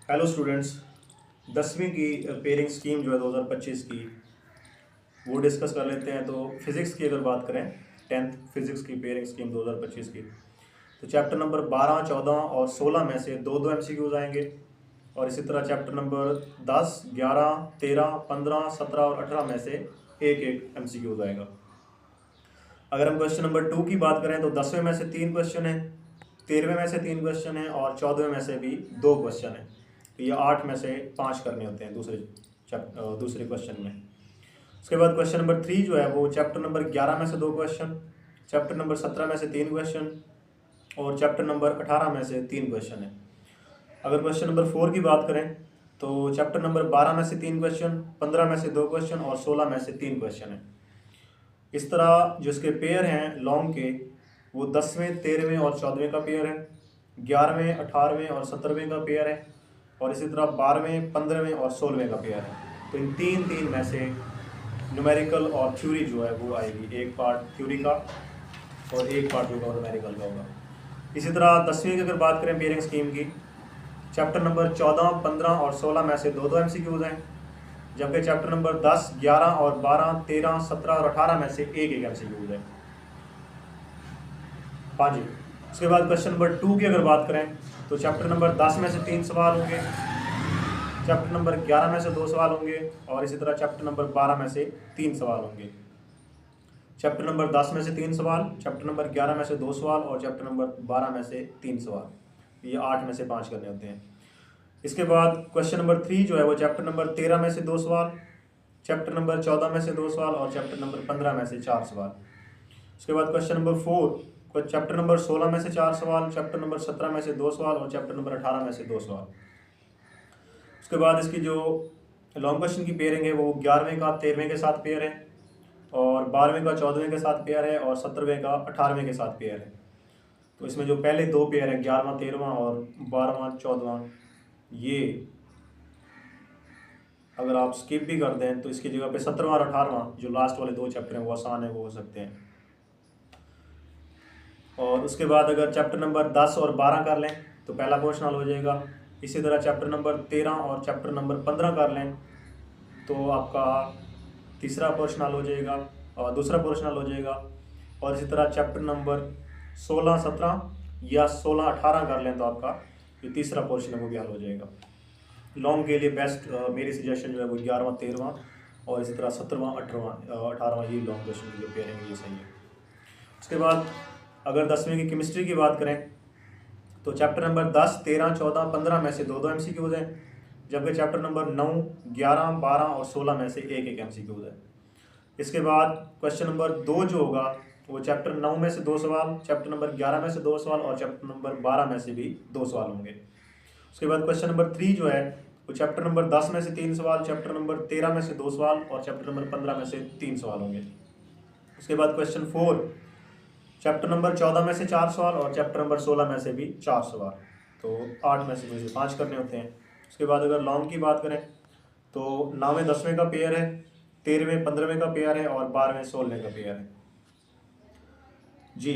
Hello students, 10वीं की pairing scheme जो है 2025 की वो डिस्कस कर लेते हैं। तो फिज़िक्स की अगर बात करें, 10th फिज़िक्स की पेयरिंग स्कीम 2025 की, तो चैप्टर नंबर 12, 14 और 16 में से दो दो MCQs आएंगे। और इसी तरह चैप्टर नंबर 10, 11, 13, 15, 17 और 18 में से एक एक MCQs आएगा। अगर हम क्वेश्चन नंबर 2 की बात करें तो 10वें में से 3 क्वेश्चन हैं, 13वें में से 3 क्वेश्चन हैं और 14वें में से भी 2 क्वेश्चन हैं। तो ये 8 में से 5 करने होते हैं दूसरे क्वेश्चन में। उसके बाद क्वेश्चन नंबर 3 जो है वो चैप्टर नंबर 11 में से 2 क्वेश्चन, चैप्टर नंबर 17 में से 3 क्वेश्चन और चैप्टर नंबर 18 में से 3 क्वेश्चन है। अगर क्वेश्चन नंबर 4 की बात करें तो चैप्टर नंबर 12 में से 3 क्वेश्चन, 15 में से 2 क्वेश्चन और 16 में से 3 क्वेश्चन है। इस तरह जो इसके पेयर हैं लॉन्ग के, वो 10वें, 13वें और 14वें का पेयर है, 11वें, 18वें और 17वें का पेयर है और इसी तरह 12वें, 15वें और 16वें का पेयर है। तो इन तीन में से न्यूमेरिकल और थ्योरी जो है वो आएगी, एक पार्ट थ्योरी का और एक पार्ट जो होगा न्यूमेरिकल का होगा। इसी तरह 10वीं की अगर बात करें पेयरिंग स्कीम की, चैप्टर नंबर 14, 15 और 16 में से दो दो MCQs हैं, जबकि चैप्टर नंबर 10, 11 और 12, 13, 17 और 18 में से एक एक MCQs है। हाँ जी। उसके बाद क्वेश्चन नंबर 2 की अगर बात करें तो चैप्टर नंबर 10 में से 3 सवाल होंगे, चैप्टर नंबर 11 में से 2 सवाल होंगे और इसी तरह चैप्टर नंबर 12 में से 3 सवाल होंगे। चैप्टर नंबर 10 में से 3 सवाल, चैप्टर नंबर 11 में से 2 सवाल और चैप्टर नंबर 12 में से 3 सवाल। ये 8 में से 5 करने होते हैं। इसके बाद क्वेश्चन नंबर 3 जो है वो चैप्टर नंबर 13 में से 2 सवाल, चैप्टर नंबर 14 में से 2 सवाल और चैप्टर नंबर 15 में से 4 सवाल। उसके बाद क्वेश्चन नंबर 4 चैप्टर नंबर 16 में से 4 सवाल, चैप्टर नंबर 17 में से 2 सवाल और चैप्टर नंबर 18 में से 2 सवाल। उसके बाद इसकी जो लॉन्ग क्वेश्चन की पेयरिंग है वो 11वें का 13वें के साथ पेयर है और 12वें का 14वें के साथ पेयर है और 17वें का 18वें के साथ पेयर है। तो इसमें जो पहले 2 पेयर हैं 11वां 13वां और 12वां 14वां, ये अगर आप स्किप भी कर दें तो इसकी जगह पे 17वां और 18वां जो लास्ट वाले 2 चैप्टर हैं वो आसान है, वो हो सकते हैं। और उसके बाद अगर चैप्टर नंबर 10 और 12 कर लें तो पहला पोर्शन हल हो जाएगा। इसी तरह चैप्टर नंबर 13 और चैप्टर नंबर 15 कर लें तो आपका तीसरा पोर्शन हल हो जाएगा और दूसरा पोर्शन हल हो जाएगा। और इसी तरह चैप्टर नंबर 16, 17 या 16, 18 कर लें तो आपका जो तीसरा पोर्शन है वो भी हल हो जाएगा। लॉन्ग के लिए बेस्ट मेरी सजेशन जो है वो 11वां 13वां और इसी तरह 17वां 18वां ये लॉन्ग क्वेश्चन की जो पेयरिंग है ये सही है। उसके बाद अगर 10वीं की केमिस्ट्री की बात करें तो चैप्टर नंबर 10, 13, 14, 15 में से दो दो MCQs हैं, जबकि चैप्टर नंबर 9, 11, 12 और 16 में से एक एक MCQs है। इसके बाद क्वेश्चन नंबर 2 जो होगा वो चैप्टर 9 में से 2 सवाल, चैप्टर नंबर 11 में से 2 सवाल और चैप्टर नंबर 12 में से भी 2 सवाल होंगे। उसके बाद क्वेश्चन नंबर 3 जो है वो चैप्टर नंबर 10 में से 3 सवाल, चैप्टर नंबर 13 में से 2 सवाल और चैप्टर नंबर 15 में से 3 सवाल होंगे। उसके बाद क्वेश्चन 4 चैप्टर नंबर 14 में से 4 सवाल और चैप्टर नंबर 16 में से भी 4 सवाल। तो 8 में से 5 करने होते हैं। उसके बाद अगर लॉन्ग की बात करें तो 9वें 10वें का पेयर है, 13वें 15वें का पेयर है और 12वें 16वें का पेयर है। जी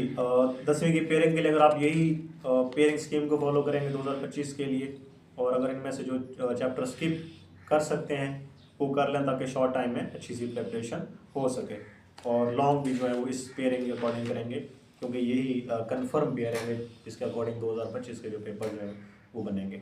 10वीं की पेयरिंग के लिए अगर आप यही पेयरिंग स्कीम को फॉलो करेंगे 2025 के लिए, और अगर इनमें से जो चैप्टर स्किप कर सकते हैं वो कर लें ताकि शॉर्ट टाइम में अच्छी सी प्रिपरेशन हो सके। और लॉन्ग भी जो है वो इस पेयरिंग के अकॉर्डिंग करेंगे क्योंकि यही कंफर्म पेयर है जिसके अकॉर्डिंग 2025 के जो पेपर जो है वो बनेंगे।